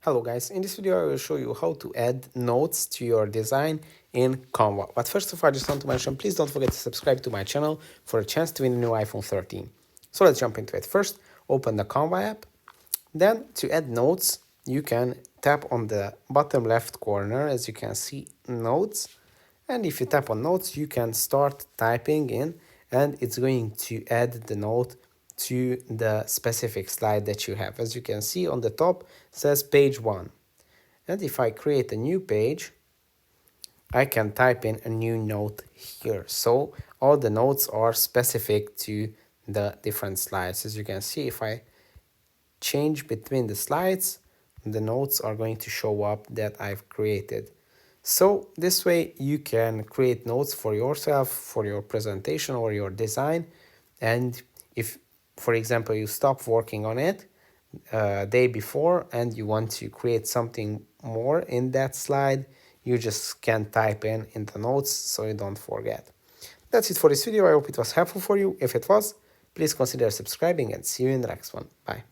Hello guys, in this video I will show you how to add notes to your design in Canva. But first of all, I just want to mention, please don't forget to subscribe to my channel for a chance to win a new iPhone 13. So let's jump into it. First, open the Canva app. Then to add notes, you can tap on the bottom left corner, as you can see, notes. And if you tap on notes, you can start typing in and it's going to add the note to the specific slide that you have. As you can see on the top says page 1. And if I create a new page, I can type in a new note here. So all the notes are specific to the different slides. As you can see, if I change between the slides, the notes are going to show up that I've created. So this way you can create notes for yourself, for your presentation or your design. And if, for example, you stop working on it day before and you want to create something more in that slide, you just can type in the notes so you don't forget. That's it for this video. I hope it was helpful for you. If it was, please consider subscribing and see you in the next one. Bye.